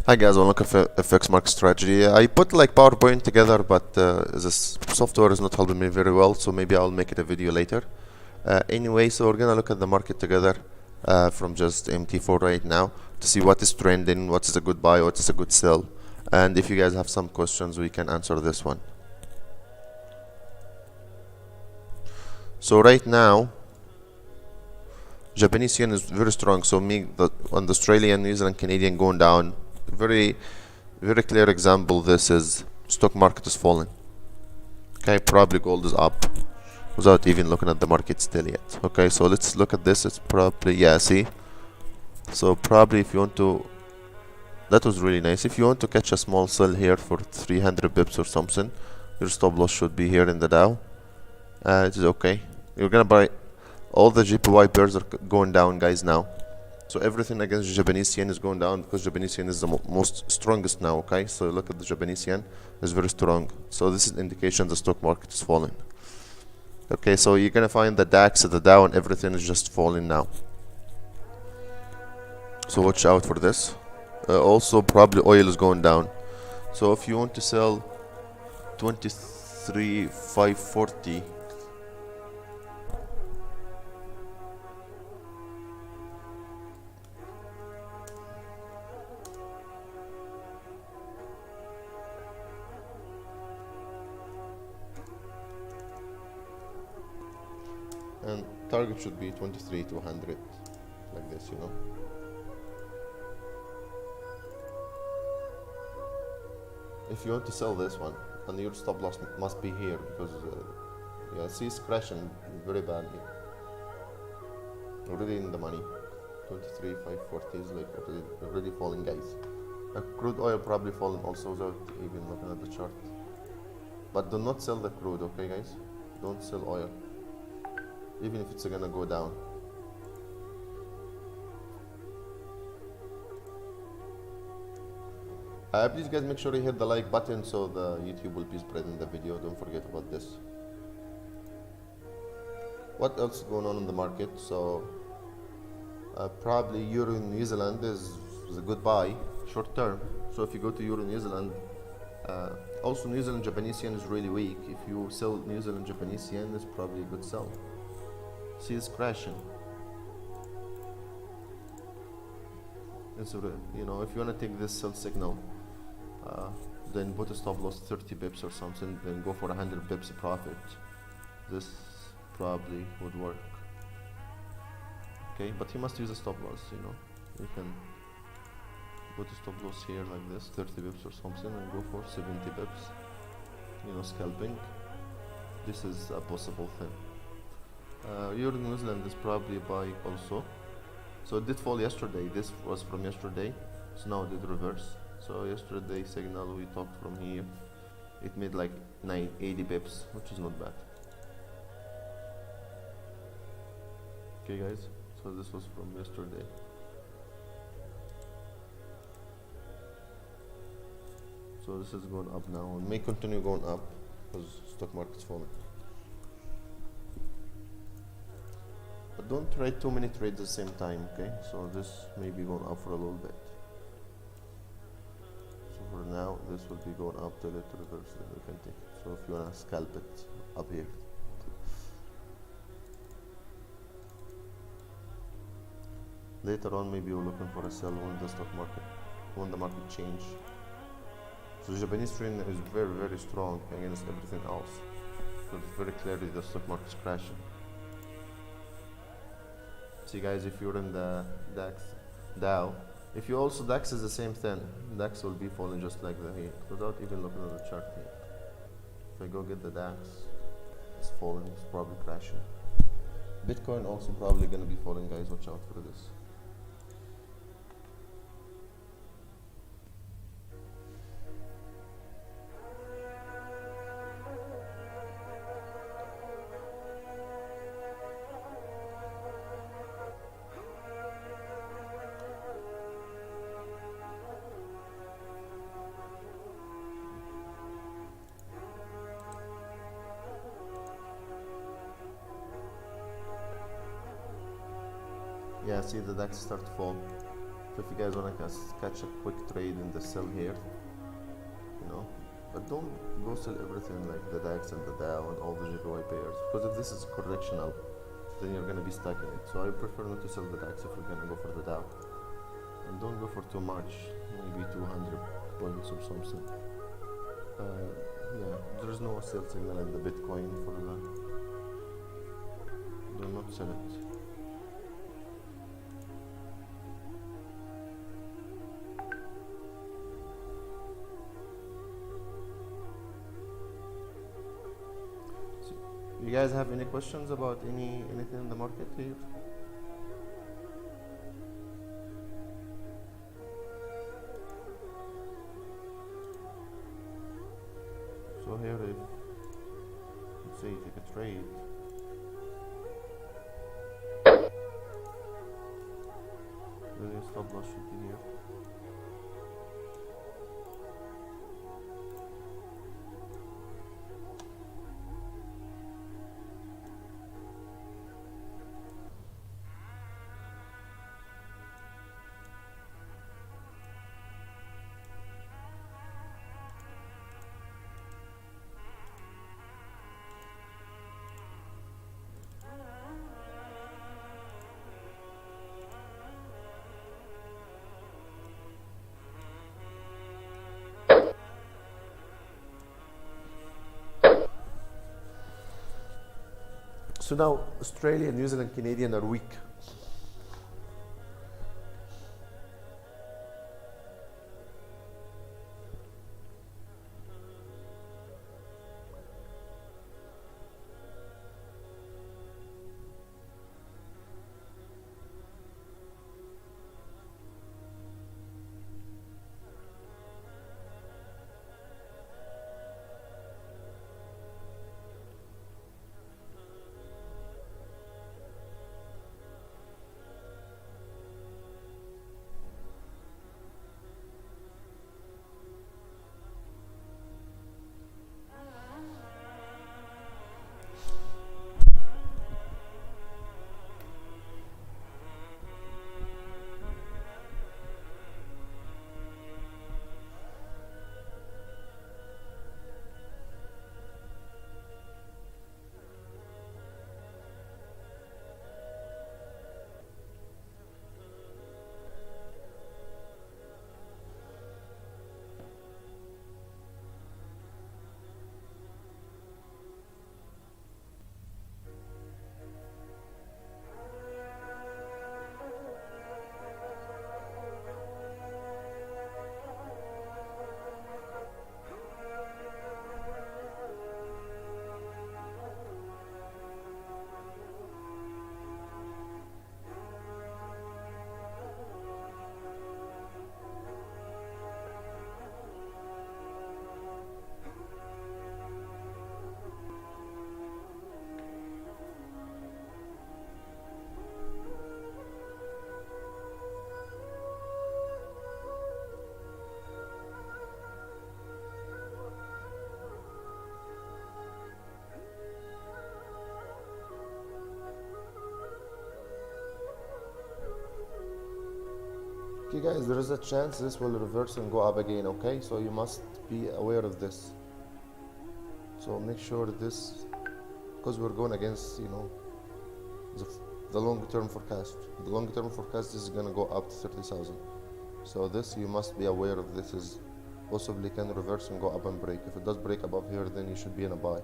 Hi guys, welcome to FX market strategy. I put like PowerPoint together, but this software is not helping me very well, so maybe I'll make it a video later. Anyway, so we're gonna look at the market together from just MT4 right now to see what is trending, what is a good buy, what is a good sell, and if you guys have some questions, we can answer this one. So right now, Japanese yen is very strong. So on the Australian, New Zealand, Canadian going down. Very clear example. This is stock market is falling. Okay, probably gold is up without even looking at the market still yet. Okay, so let's look at this. It's probably, yeah, see. So probably if you want to, that was really nice. If you want to catch a small sell here for 300 pips or something, your stop loss should be here in the Dow. It is okay. You're gonna buy. All the JPY pairs are going down, guys, now. So everything against Japanese yen is going down because Japanese yen is the most strongest now, okay? So look at the Japanese yen, is very strong. So this is indication the stock market is falling. Okay, so you're gonna find the DAX, the Dow, and everything is just falling now. So watch out for this. Also, probably oil is going down. So if you want to sell 23,540, and target should be 23,200, like this, you know. If you want to sell this one, and your stop loss must be here because yeah, see, it's crashing very badly. Already in the money. 23,540 is like already falling, guys. Crude oil probably falling also without even looking at the chart. But do not sell the crude, okay, guys? Don't sell oil, even if it's gonna go down. Please guys, make sure you hit the like button so the YouTube will be spreading the video. Don't forget about this. What else is going on in the market? So probably Euro in New Zealand is a good buy short term. So if you go to Euro New Zealand, also New Zealand Japanese yen is really weak. If you sell New Zealand Japanese yen, it's probably a good sell. See, it's crashing. It's, you know, if you want to take this sell signal, then put a stop loss 30 pips or something, then go for 100 pips profit. This probably would work. Okay, but you must use a stop loss, you know. You can put a stop loss here like this, 30 pips or something, and go for 70 pips, you know, scalping. This is a possible thing. Euro New Zealand is probably a buy also. So it did fall yesterday. This was from yesterday, so now it did reverse. So yesterday signal we talked from here, it made like 80 pips, which is not bad. Okay, guys, so this was from yesterday. So this is going up now and may continue going up because stock market's falling. But don't trade too many trades at the same time, okay? So this may be going up for a little bit. So for now, this will be going up till it reverses. You can take. So if you wanna scalp it up here. Later on, maybe you're looking for a sell when the stock market, when the market change. So the Japanese trend is very strong against everything else. So it's very clearly the stock market is crashing. See guys, if you're in the DAX, Dow, if you also DAX is the same thing, DAX will be falling just like the here, without even looking at the chart here. If I go get the DAX, it's falling, it's probably crashing. Bitcoin also probably gonna be falling, guys, watch out for this. Yeah, see the DAX start to fall. So if you guys want to catch a quick trade in the sell here, you know, but don't go sell everything like the DAX and the Dow and all the JPY pairs, because if this is correctional, then you're going to be stuck in it. So I prefer not to sell the DAX if we're going to go for the Dow, and don't go for too much, maybe 200 points or something. Yeah, there's no sell signal in the Bitcoin for that. Do not sell it. So, you guys have any questions about anything in the market here? So here, if let's say you take a trade, then your stop loss should be here. So now Australia, New Zealand, Canadian are weak. Okay guys, there is a chance this will reverse and go up again, okay? So you must be aware of this. So make sure this, because we're going against, you know, the long-term forecast. The long-term forecast is going to go up to 30,000. So this, you must be aware of this, is possibly can reverse and go up and break. If it does break above here, then you should be in a buy.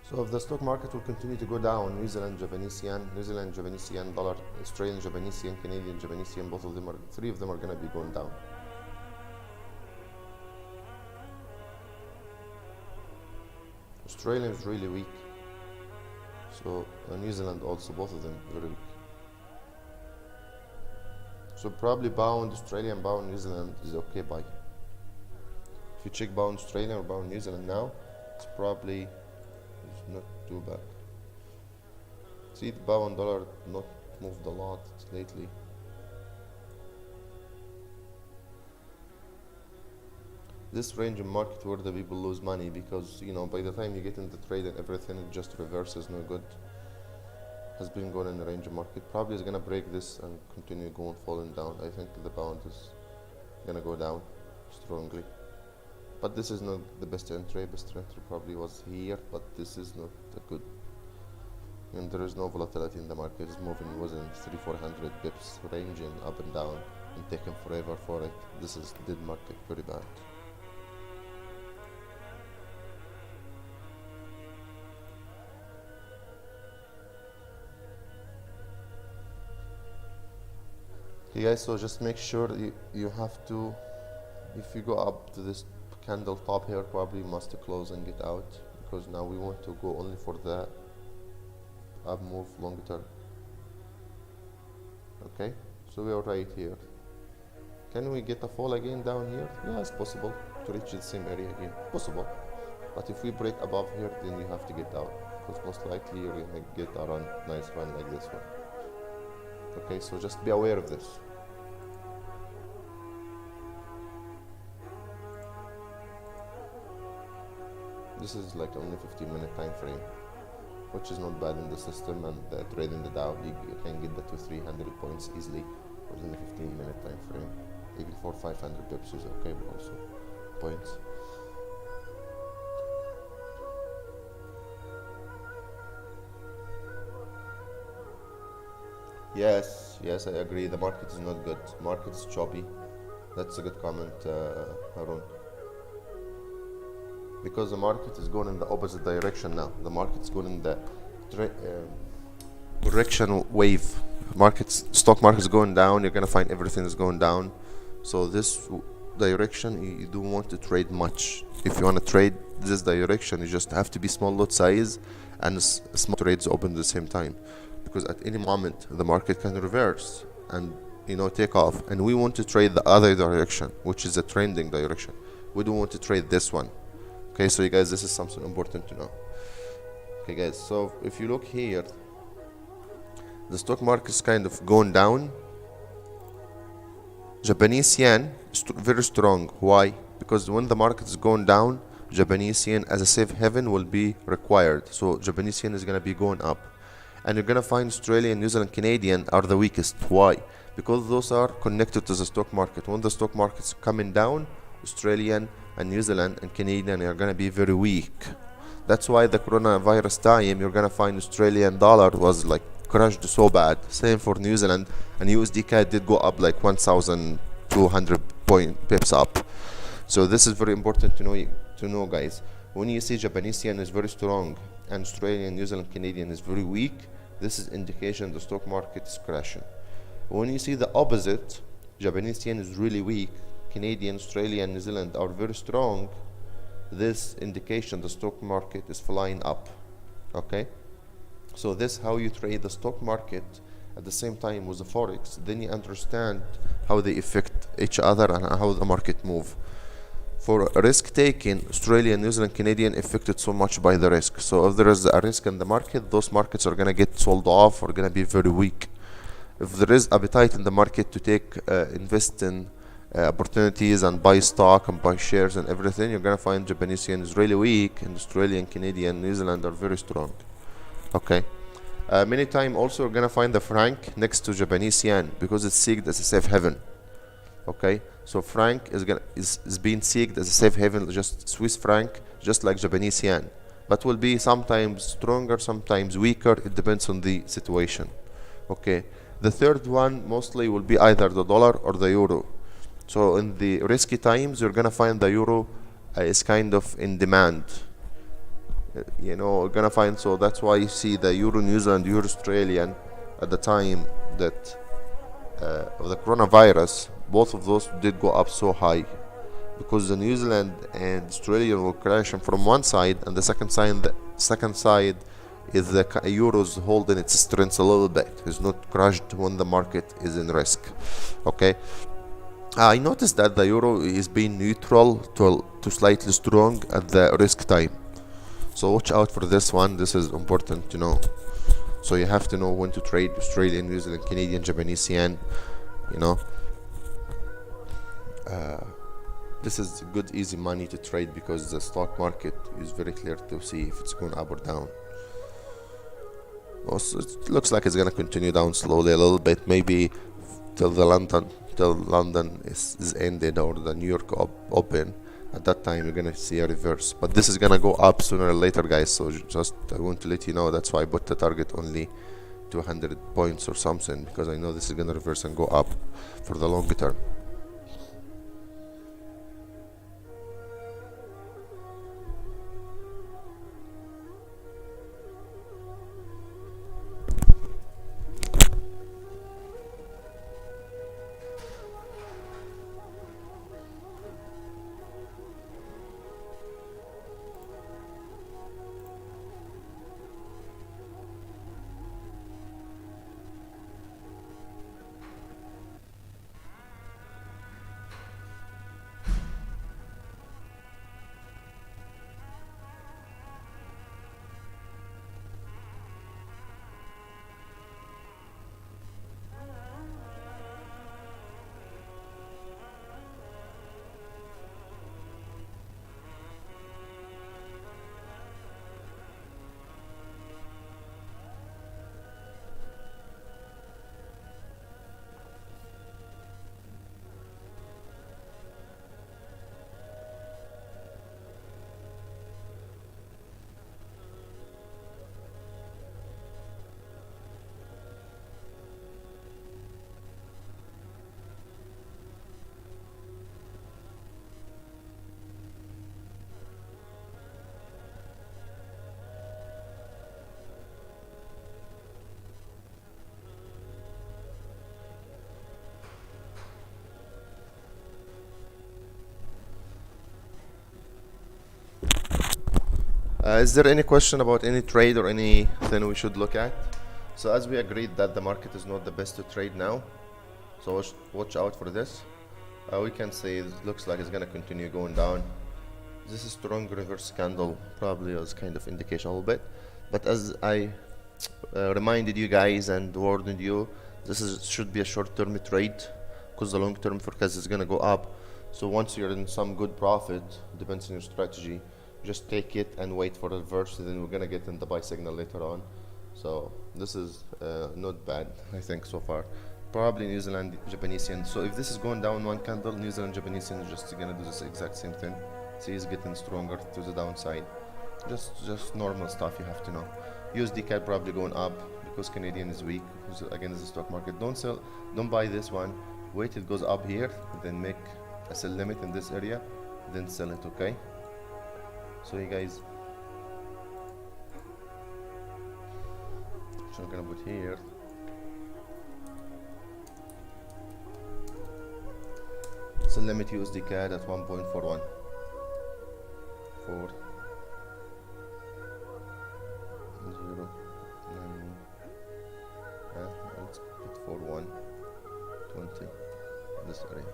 So if the stock market will continue to go down, New Zealand Japanese yen, dollar, Australian Japanese yen, Canadian Japanese yen, both of them are, three of them are going to be going down. Australia is really weak. So New Zealand also, both of them very weak. So probably pound Australian, pound New Zealand is okay buy. If you check pound Australia or pound New Zealand now, it's probably not too bad. See the pound dollar not moved a lot lately. This range of market where the people lose money, because you know by the time you get in the trade and everything it just reverses, no good. Has been going in the range of market, probably is gonna break this and continue going falling down. I think the pound is gonna go down strongly, but this is not the best entry. Best entry probably was here, but this is not a good, and there is no volatility in the market. It's moving within 300-400 pips, ranging up and down and taking forever for it. This is dead market, very bad. Okay guys, so just make sure you have to, if you go up to this candle top here, probably must close and get out, because now we want to go only for the up move long term. Okay, so we are right here. Can we get a fall again down here? Yeah, it's possible to reach the same area again, possible. But if we break above here, then you have to get out, because most likely you're gonna get a run, nice run like this one. Okay, so just be aware of this. This is like only 15-minute time frame, which is not bad in the system, and trading the Dow, you can get that to 300 points easily within a 15-minute time frame. Even 400-500 pips is okay, but also points. Yes, I agree. The market is not good. Market is choppy. That's a good comment, Harun. Because the market is going in the opposite direction now. The market is going in the direction wave. Stock market is going down. You're gonna find everything is going down. So this direction, you don't want to trade much. If you want to trade this direction, you just have to be small lot size and small trades open at the same time. Because at any moment the market can reverse and take off, and we want to trade the other direction, which is the trending direction. We don't want to trade this one. Okay, so you guys, this is something important to know. Okay guys, so if you look here, the stock market is kind of going down. Japanese yen is very strong. Why? Because when the market is going down, Japanese yen as a safe haven will be required. So Japanese yen is gonna be going up. And you're gonna find Australian, New Zealand, Canadian are the weakest. Why? Because those are connected to the stock market. When the stock market is coming down, Australian and New Zealand and Canadian are gonna be very weak. That's why the coronavirus time, you're gonna find Australian dollar was like crushed so bad. Same for New Zealand, and USD CAD did go up like 1,200 pips up. So this is very important to know guys. When you see Japanese yen is very strong and Australian, New Zealand, Canadian is very weak, this is indication the stock market is crashing. When you see the opposite, Japanese yen is really weak, Canadian, Australian, New Zealand are very strong, this indication the stock market is flying up. Okay, so this is how you trade the stock market at the same time with the Forex. Then you understand how they affect each other and how the market move. For risk taking, Australian, New Zealand, Canadian affected so much by the risk. So if there is a risk in the market, those markets are gonna get sold off or gonna be very weak. If there is appetite in the market to take invest in opportunities and buy stock and buy shares and everything, you're gonna find Japanese yen is really weak, and Australian, Canadian, New Zealand are very strong. Okay, many times also you're gonna find the franc next to Japanese yen because it's seen as a safe haven. Okay, so franc is being seen as a safe haven, just Swiss franc, just like Japanese yen, but will be sometimes stronger, sometimes weaker. It depends on the situation. Okay, the third one mostly will be either the dollar or the euro. So in the risky times, you're gonna find the euro is kind of in demand. You're gonna find, so that's why you see the euro New Zealand, euro Australian at the time that of the coronavirus, both of those did go up so high because the New Zealand and Australian were crashing from one side, and the second side is the euro's holding its strength a little bit. It's not crushed when the market is in risk. Okay, I noticed that the euro is being neutral to slightly strong at the risk time, so watch out for this one. This is important to know. So you have to know when to trade Australian, New Zealand, Canadian, Japanese yen, you know. This is good easy money to trade because the stock market is very clear to see if it's going up or down. Also, it looks like it's gonna continue down slowly a little bit, maybe till London is ended or the New York open. At that time you're gonna see a reverse, but this is gonna go up sooner or later, guys. So just I want to let you know. That's why I put the target only 200 points or something, because I know this is gonna reverse and go up for the longer term. Is there any question about any trade or anything we should look at? So as we agreed that the market is not the best to trade now, so watch out for this. We can say it looks like it's gonna continue going down. This is strong reverse candle, probably as kind of indication a little bit, but as I reminded you guys and warned you, should be a short-term trade, because the long-term forecast is gonna go up. So once you're in some good profit, depends on your strategy, just take it and wait for the reverse, and then we're gonna get in the buy signal later on. So this is not bad, I think, so far. Probably New Zealand, Japanese yen. So if this is going down one candle, New Zealand, Japanese yen is just gonna do this exact same thing. See, it's getting stronger to the downside. Just normal stuff you have to know. USD CAD probably going up because Canadian is weak. Again, is the stock market. Don't buy this one. Wait, it goes up here, then make a sell limit in this area, then sell it. Okay. So you guys, so I'm gonna put here. So limit USD CAD at 1.41. 4 0 9. Let's put 41 20 this area.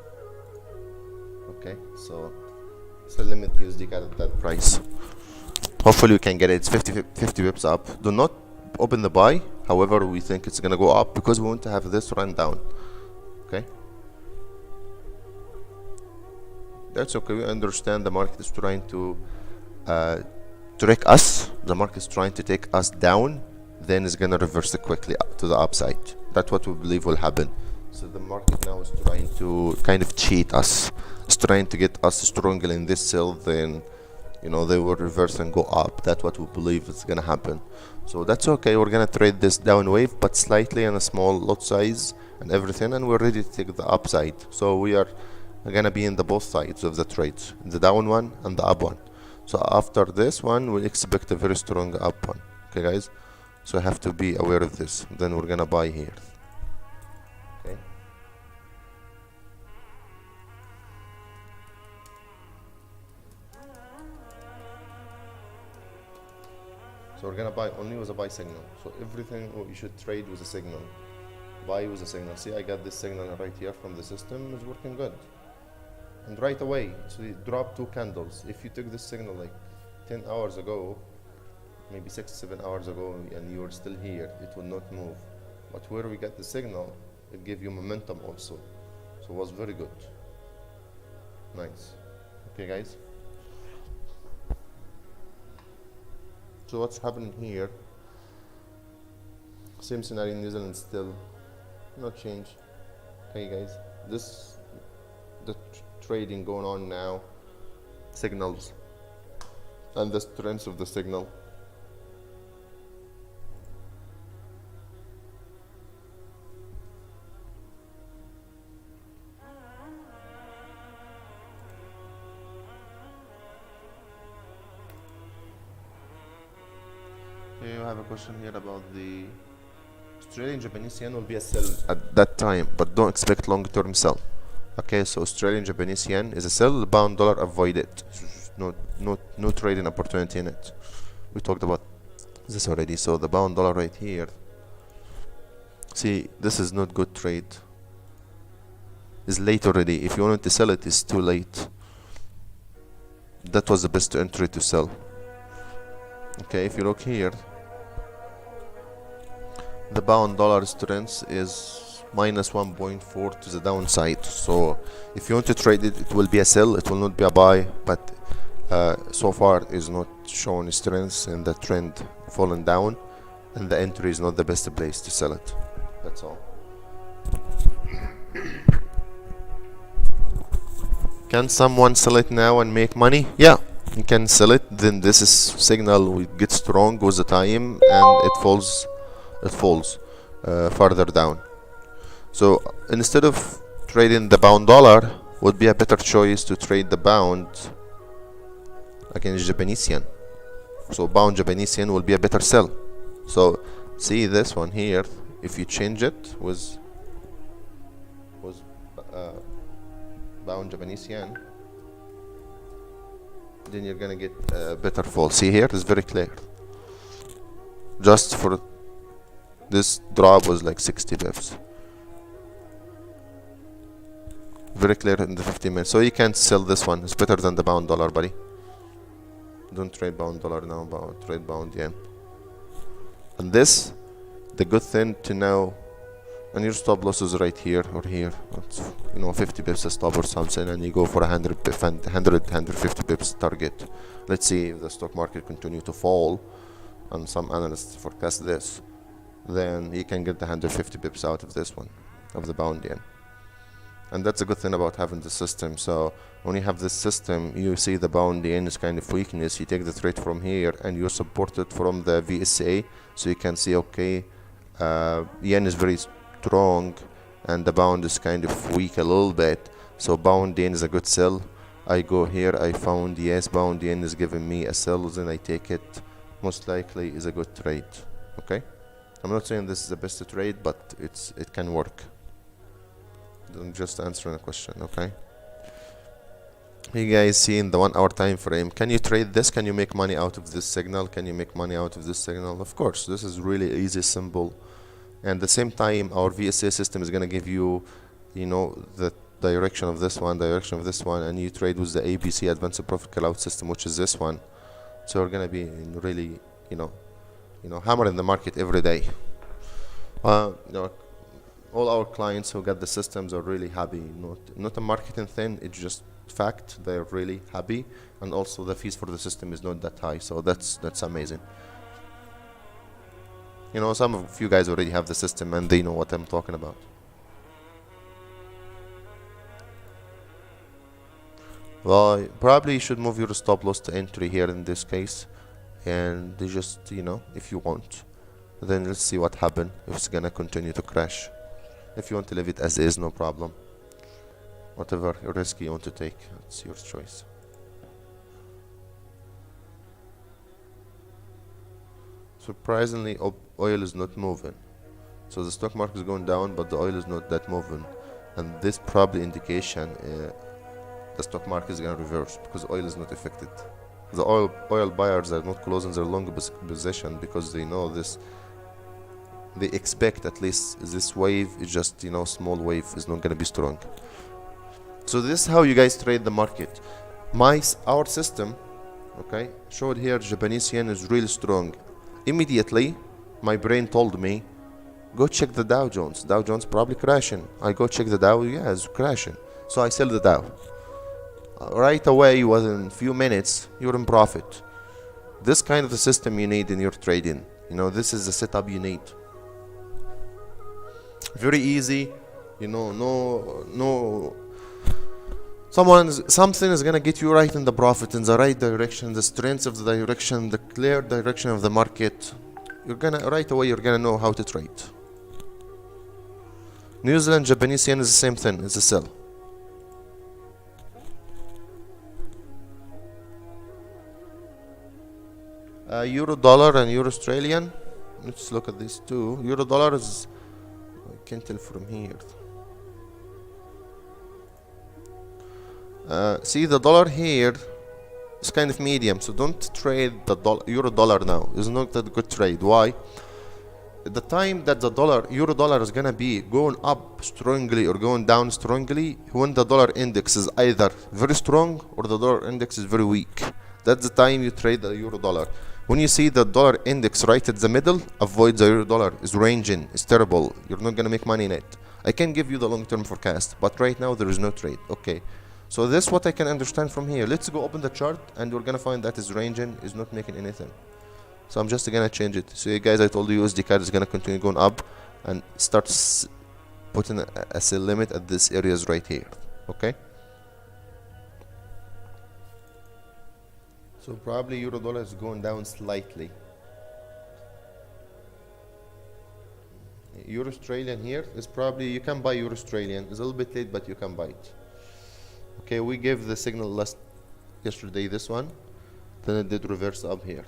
Okay, so limit USD CAD at that price. Hopefully we can get it. It's 50 pips up. Do not open the buy. However, we think it's gonna go up because we want to have this run down. Okay. That's okay. We understand the market is trying to trick us. The market is trying to take us down. Then it's gonna reverse it quickly up to the upside. That's what we believe will happen. So the market now is trying to kind of cheat us. It's trying to get us stronger in this sell. Then, you know, they will reverse and go up. That's what we believe is gonna happen. So that's okay. We're gonna trade this down wave, but slightly in a small lot size and everything, and we're ready to take the upside. So we are gonna be in the both sides of the trades, the down one and the up one. So after this one, we expect a very strong up one. Okay, guys. So I have to be aware of this. Then we're gonna buy here. Okay. So So we're gonna buy only with a buy signal. So everything you should trade with a signal. Buy with a signal. See, I got this signal right here from the system. It's working good. And right away, so it dropped 2 candles. If you took this signal like 10 hours ago, maybe 6-7 hours ago, and you were still here, it would not move. But where we got the signal, it gave you momentum also. So it was very good. Nice. Okay, guys. So what's happening here? Same scenario in New Zealand still. No change. Okay, guys. This the trading going on now. Signals. And the strength of the signal. You have a question here about the Australian Japanese yen will be a sell at that time, but don't expect long-term sell. Okay, so Australian Japanese yen is a sell. The pound dollar, avoid it. No trading opportunity in it. We talked about this already. So the pound dollar right here. See, this is not good trade. It's late already. If you wanted to sell it, it's too late. That was the best entry to sell. Okay, if you look here, the pound dollar strength is minus 1.4 to the downside. So if you want to trade it, it will be a sell. It will not be a buy. But so far is not showing strength, and the trend falling down, and the entry is not the best place to sell it. That's all. Can someone sell it now and make money? Yeah, you can sell it. Then this is signal will get strong with the time, and it falls further down. So instead of trading the pound dollar, would be a better choice to trade the pound against Japanese yen. So pound Japanese yen will be a better sell. So see this one here, if you change it with pound Japanese yen, then you're gonna get a better fall. See here, it's very clear. Just for this drop was like 60 pips. Very clear in the 15 minutes. So you can't sell this one. It's better than the pound dollar, buddy. Don't trade pound dollar now, trade pound yen. And this, the good thing to know, and your stop loss is right here or here. It's, 50 pips a stop or something, and you go for 150 pips target. Let's see if the stock market continue to fall, and some analysts forecast this, then you can get the 150 pips out of this one, of the pound yen. And that's a good thing about having the system. So when you have this system, you see the pound yen is kind of weakness. You take the trade from here, and you support it from the VSA, so you can see, okay, yen is very strong, and the pound is kind of weak a little bit. So pound yen is a good sell. I go here, I found yes, pound yen is giving me a sell, then I take it. Most likely is a good trade. Okay, I'm not saying this is the best trade, but it can work. I'm just answering a question. Okay, you guys see in the 1 hour time frame, can you trade this? Can you make money out of this signal? Can you make money out of this signal? Of course, this is really easy, simple. And at the same time, our VSA system is going to give you, the direction of this one, and you trade with the ABC Advanced Profit Cloud system, which is this one. So we're going to be really, hammering the market every day. All our clients who got the systems are really happy. Not a marketing thing, it's just fact. They're really happy, and also the fees for the system is not that high. So that's amazing. Some of you guys already have the system, and they know what I'm talking about. Well, probably you should move your stop loss to entry here in this case, and they just, if you want, then let's see what happens. If it's gonna continue to crash. If you want to leave it as is, no problem. Whatever risk you want to take, it's your choice. Surprisingly, oil is not moving. So the stock market is going down, but the oil is not that moving. And this probably indication the stock market is going to reverse, because oil is not affected. The oil buyers are not closing their long position because they know this. They expect at least this wave is just, you know, small wave, is not gonna be strong. So this is how you guys trade the market. Our system, okay, showed here Japanese yen is really strong. Immediately my brain told me, go check the Dow Jones. Dow Jones probably crashing. I go check the Dow, yeah, it's crashing. So I sell the Dow. Right away, within few minutes, you're in profit. This kind of a system you need in your trading. You know, this is the setup you need. Very easy, you know, no something is gonna get you right in the profit, in the right direction, the strength of the direction, the clear direction of the market. You're gonna right away you're gonna know how to trade. New Zealand Japanese yen is the same thing, it's a sell. Euro dollar and Euro Australian. Let's look at these two. Euro dollar is, I can tell from here. See the dollar here is kind of medium, so don't trade the euro dollar now. It's not a good trade. Why? At the time that the euro dollar is gonna be going up strongly or going down strongly, when the dollar index is either very strong or the dollar index is very weak. That's the time you trade the euro dollar. When you see the dollar index right at the middle, avoid the euro dollar. It's ranging, it's terrible. You're not gonna make money in it. I can give you the long-term forecast, but right now there is no trade. Okay. So this is what I can understand from here. Let's go open the chart and we're gonna find that is ranging, is not making anything. So I'm just gonna change it. So guys, I told you USD CAD is gonna continue going up and start putting a sell limit at this areas right here. Okay. So probably euro dollar is going down slightly. Euro Australian here is probably, you can buy Euro Australian. It's a little bit late, but you can buy it. Okay, we gave the signal yesterday, this one, then it did reverse up here.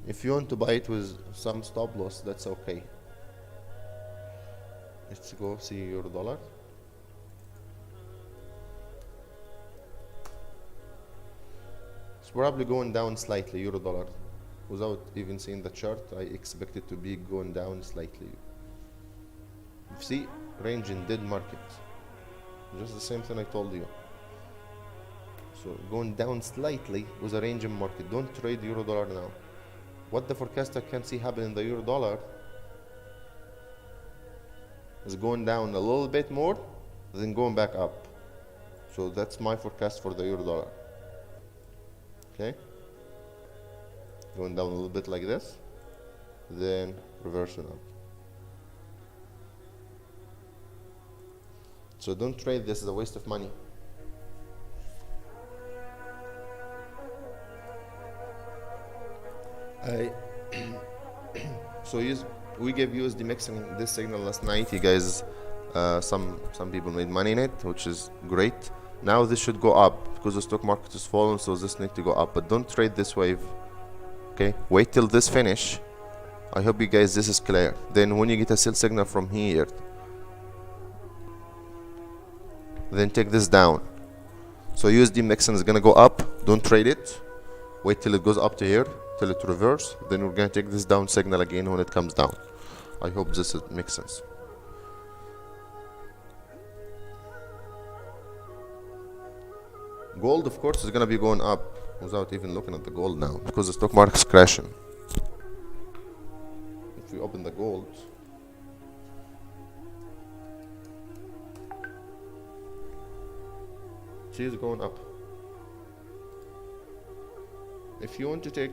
If you want to buy it with some stop loss, that's okay. Let's go see euro dollar. It's probably going down slightly, euro dollar. Without even seeing the chart, I expect it to be going down slightly. See, range in dead market. Just the same thing I told you. So going down slightly with a range in market. Don't trade euro dollar now. What the forecaster can see happen in the euro dollar is going down a little bit more, then going back up. So that's my forecast for the euro dollar. Okay, going down a little bit like this, then reversing up. So don't trade this, is a waste of money. So we gave USD mixing this signal last night. You guys, some people made money in it, which is great. Now this should go up because the stock market is falling, so this need to go up. But don't trade this wave. Okay, wait till this finish. I hope you guys this is clear. Then when you get a sell signal from here, then take this down. So USD mixing is gonna go up. Don't trade it. Wait till it goes up to here, till it reverse. Then we're gonna take this down signal again when it comes down. I hope this makes sense. Gold, of course, is gonna be going up without even looking at the gold now because the stock market is crashing. If we open the gold, see it's going up. If you want to take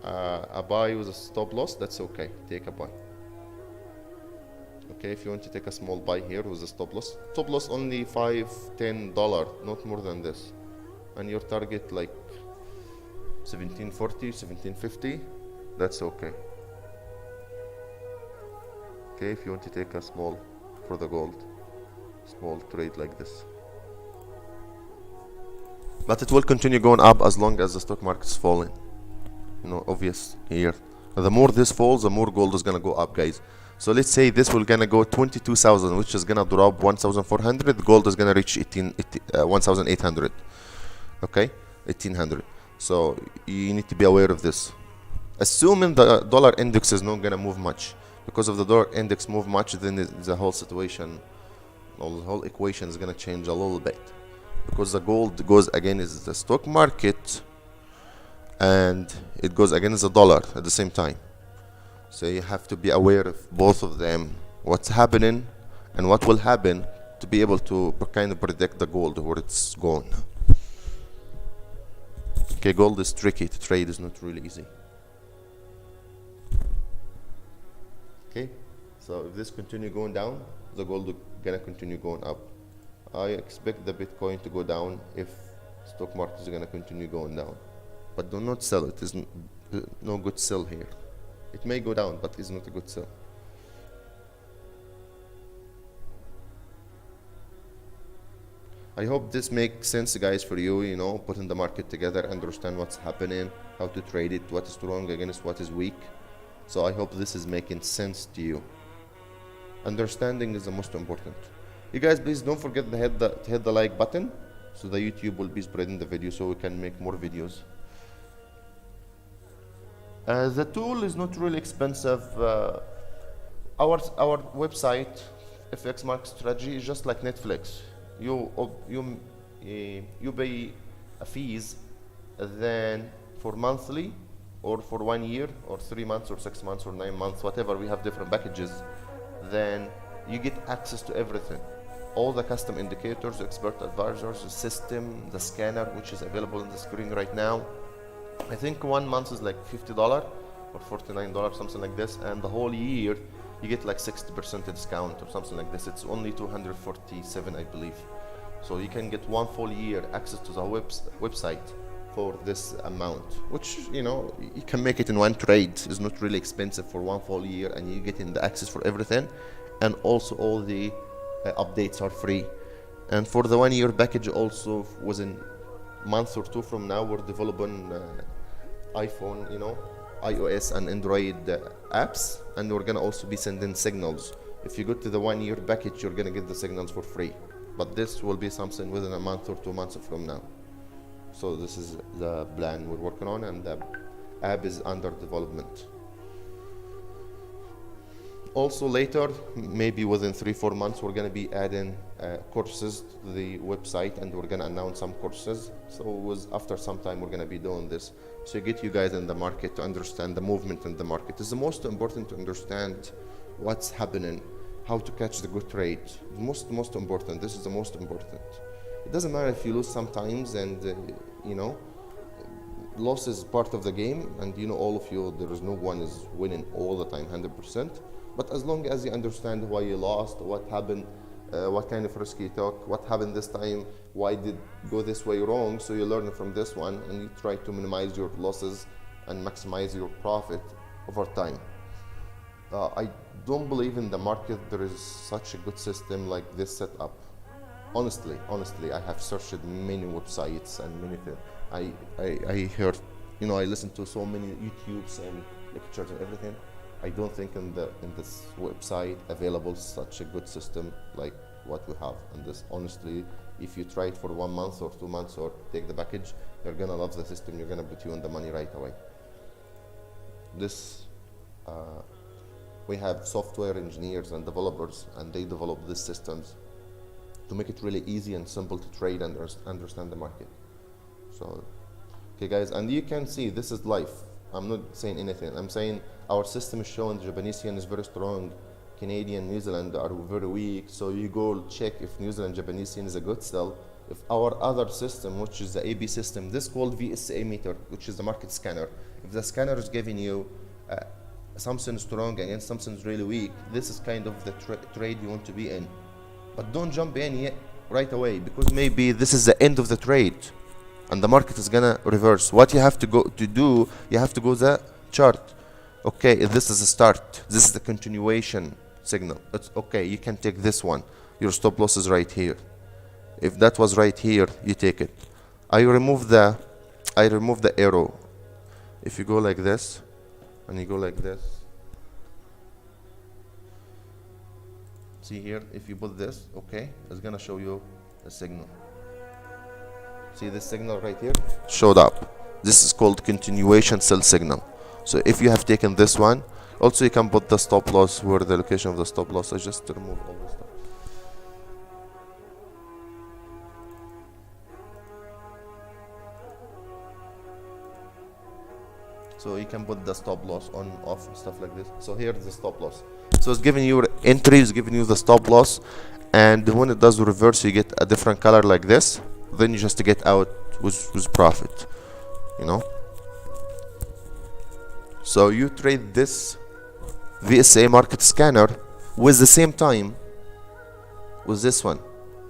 a buy with a stop loss, that's okay. Take a buy. Okay, if you want to take a small buy here with a stop loss only $5-10, not more than this. And your target like 1740, 1750, that's okay. Okay, if you want to take a small for the gold, small trade like this. But it will continue going up as long as the stock market is falling. You know, obvious here. The more this falls, the more gold is gonna go up, guys. So let's say this will gonna go 22,000, which is gonna drop 1,400. Gold is gonna reach 1,800. Okay, 1,800. So you need to be aware of this. Assuming the dollar index is not gonna move much, because if the dollar index move much, then the whole situation, or the whole equation is gonna change a little bit, because the gold goes against the stock market and it goes against the dollar at the same time. So you have to be aware of both of them, what's happening and what will happen, to be able to kind of predict the gold where it's going. Okay, gold is tricky to trade, is not really easy. Okay, so if this continue going down, the gold gonna continue going up. I expect the Bitcoin to go down if stock market is gonna continue going down, but do not sell it. It's no good sell here. It may go down, but it's not a good sell. I hope this makes sense, guys, for you. You know, putting the market together, understand what's happening, how to trade it, what is strong against what is weak. So I hope this is making sense to you. Understanding is the most important. You guys, please don't forget to hit the like button, so the YouTube will be spreading the video so we can make more videos. The tool is not really expensive. Our website, FX Market Strategy, is just like Netflix. You pay a fees, then for monthly, or for 1 year, or 3 months, or 6 months, or 9 months, whatever. We have different packages. Then you get access to everything, all the custom indicators, expert advisors, the system, the scanner, which is available on the screen right now. I think 1 month is like $50 or $49, something like this, and the whole year you get like 60% discount or something like this. It's only $247, I believe. So you can get 1 full year access to the website for this amount, which, you know, you can make it in one trade. It's not really expensive for 1 full year, and you get in the access for everything, and also all the updates are free. And for the 1 year package, also within month or two from now, we're developing iPhone, you know, iOS and Android apps, and we're gonna also be sending signals. If you go to the 1 year package, you're gonna get the signals for free, but this will be something within a month or 2 months from now. So this is the plan we're working on, and the app is under development. Also later, maybe within 3-4 months, we're going to be adding courses to the website, and we're going to announce some courses. So after some time, we're going to be doing this. So get you guys in the market to understand the movement in the market. It's the most important to understand what's happening, how to catch the good trade. Most important. This is the most important. It doesn't matter if you lose sometimes, and you know, loss is part of the game, and you know, all of you, there is no one is winning all the time 100%. But as long as you understand why you lost, what happened, what kind of risk you took, what happened this time, why did go this way wrong, so you learn from this one, and you try to minimize your losses and maximize your profit over time. I don't believe in the market there is such a good system like this setup. Honestly, I have searched many websites and many things. I heard, you know, I listened to so many YouTubes and lectures and everything. I don't think in this website available such a good system like what we have. And this, honestly, if you try it for 1 month or 2 months or take the package, you're gonna love the system. You're gonna put you on the money right away. This we have software engineers and developers, and they develop these systems to make it really easy and simple to trade and understand the market. So, okay guys, and you can see this is live. I'm not saying anything. I'm saying our system is showing the Japanese yen is very strong, Canadian, New Zealand are very weak. So you go check if New Zealand Japanese yen is a good sell. If our other system, which is the AB system, this called VSA meter, which is the market scanner, if the scanner is giving you something strong against something really weak, this is kind of the trade you want to be in. But don't jump in yet right away, because maybe this is the end of the trade and the market is gonna reverse. What you have to go to do, you have to go the chart. Okay, if this is a start, this is the continuation signal. It's okay, you can take this one. Your stop loss is right here. If that was right here, you take it. I remove the arrow. If you go like this and you go like this, see here, if you put this, okay, it's gonna show you a signal. See this signal right here? Showed up. This is called continuation sell signal. So if you have taken this one, also you can put the stop loss where the location of the stop loss. I just remove all this stuff. So you can put the stop loss on, off, and stuff like this. So here is the stop loss. So it's giving you entry, it's giving you the stop loss, and when it does reverse, you get a different color like this. Then you just get out with profit, you know. So you trade this VSA market scanner with the same time with this one,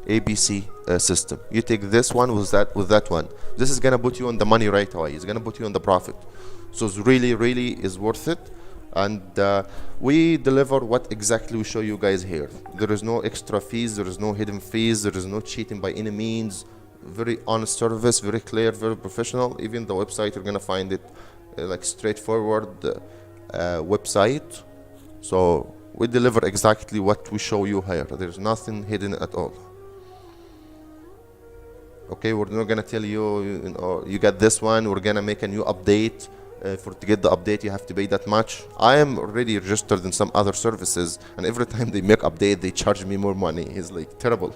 ABC system. You take this one with that one. This is gonna put you on the money right away. It's gonna put you on the profit. So it's really is worth it. And we deliver what exactly we show you guys here. There is no extra fees, there is no hidden fees, there is no cheating by any means. Very honest service, very clear, very professional. Even the website, you're gonna find it like straightforward website. So we deliver exactly what we show you here. There's nothing hidden at all. Okay, we're not gonna tell you, you know, you got this one, we're gonna make a new update. To get the update, you have to pay that much. I am already registered in some other services, and every time they make update, they charge me more money. It's like terrible.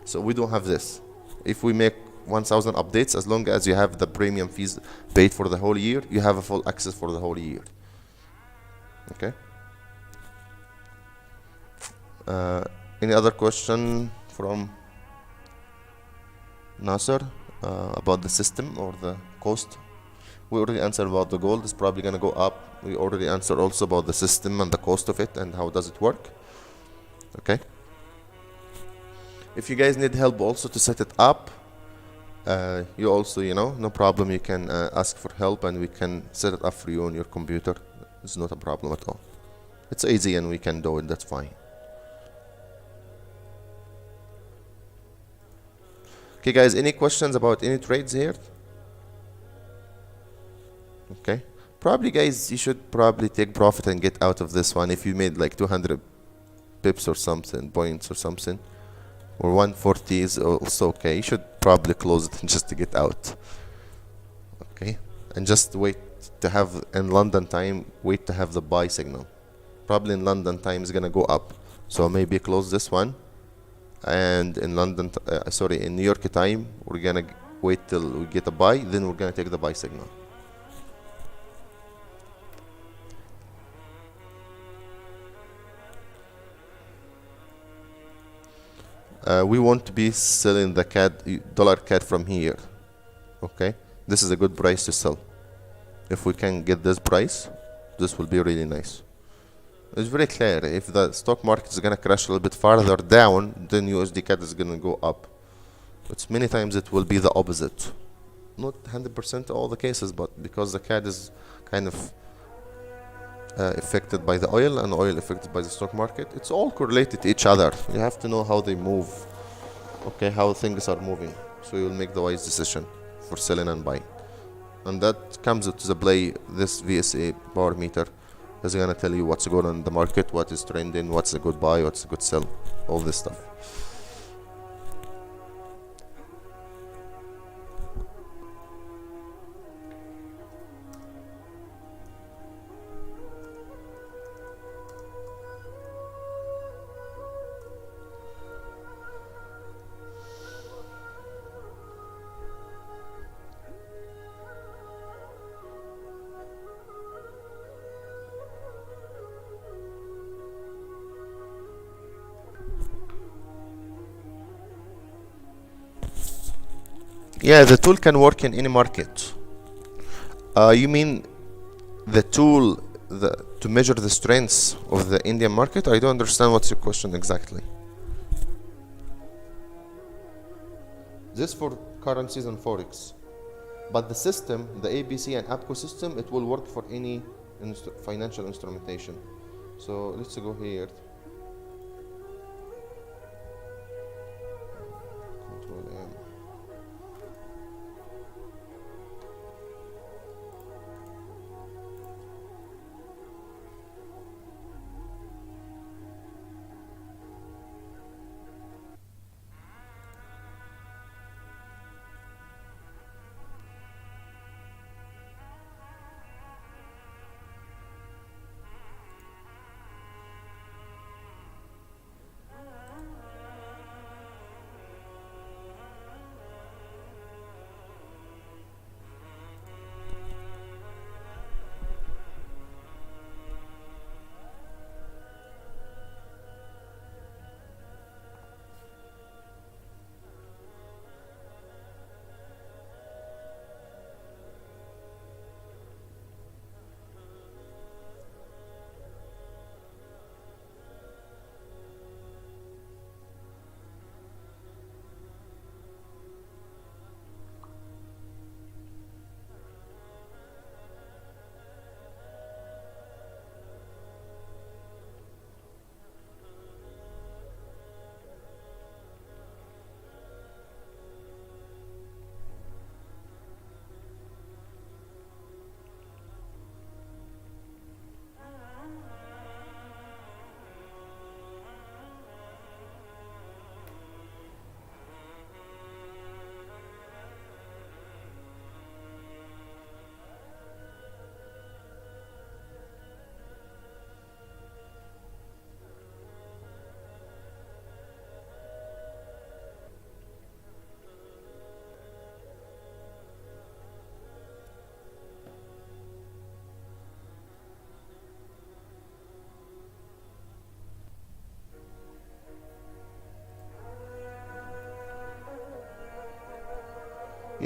So we don't have this. If we make 1,000 updates, as long as you have the premium fees paid for the whole year, you have a full access for the whole year. Okay. Any other question from Nasser about the system or the cost? We already answered about the gold. It's probably gonna go up. We already answered also about the system and the cost of it and how does it work. Okay. If you guys need help also to set it up, you also, you know, no problem. You can ask for help and we can set it up for you on your computer. It's not a problem at all. It's easy and we can do it. That's fine. Okay, guys. Any questions about any trades here? Okay, probably guys, you should probably take profit and get out of this one. If you made like 200 pips or something, points or something, or 140 is also okay. You should probably close it and just to get out. Okay, and just wait to have in London time, wait to have the buy signal. Probably in London time is gonna go up, so maybe close this one, and in London sorry, in New York time, we're gonna wait till we get a buy, then we're gonna take the buy signal. We want to be selling the dollar CAD from here. Okay, this is a good price to sell. If we can get this price, this will be really nice. It's very clear. If the stock market is gonna crash a little bit farther down, then USD CAD is gonna go up. But many times it will be the opposite. Not 100% all the cases, but because the CAD is kind of affected by the oil and oil affected by the stock market, it's all correlated to each other. You have to know how they move, okay, how things are moving, so you'll make the wise decision for selling and buying. And that comes into the play. This VSA power meter is gonna tell you what's going on in the market, what is trending, what's a good buy, what's a good sell, all this stuff. Yeah, the tool can work in any market. You mean the tool to measure the strengths of the Indian market? I don't understand what's your question exactly. This for currencies and Forex. But the system, the ABC and APCO system, it will work for any financial instrumentation. So let's go here. Control M.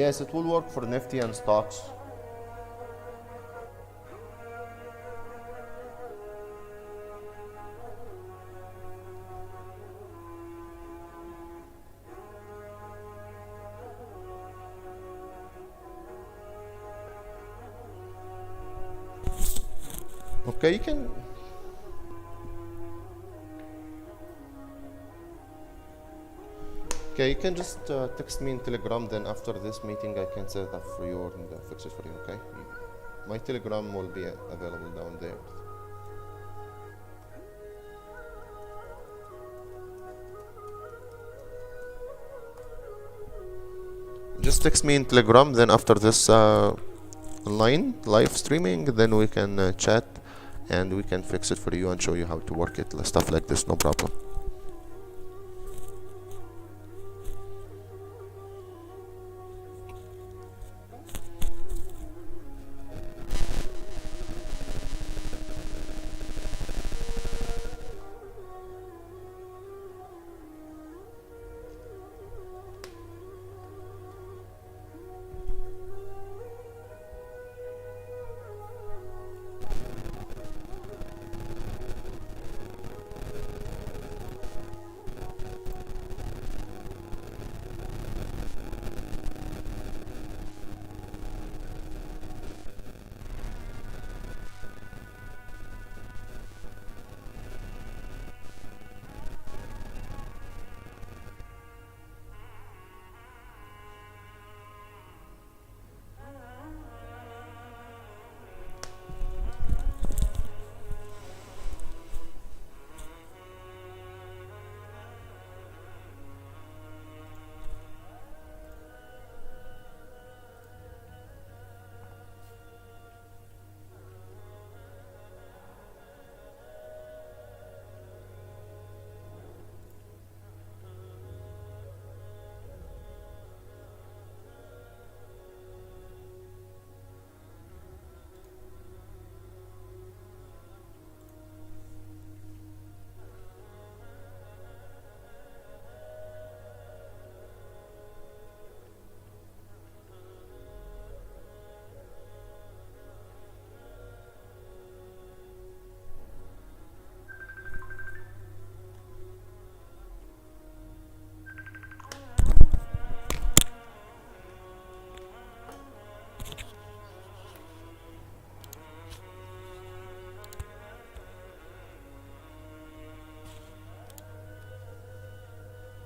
Yes, it will work for Nifty and stocks. Okay, you can. Okay, you can just text me in Telegram. Then after this meeting, I can set it up for you and fix it for you. Okay, my Telegram will be available down there. Just text me in Telegram. Then after this online live streaming, then we can chat and we can fix it for you and show you how to work it, stuff like this. No problem.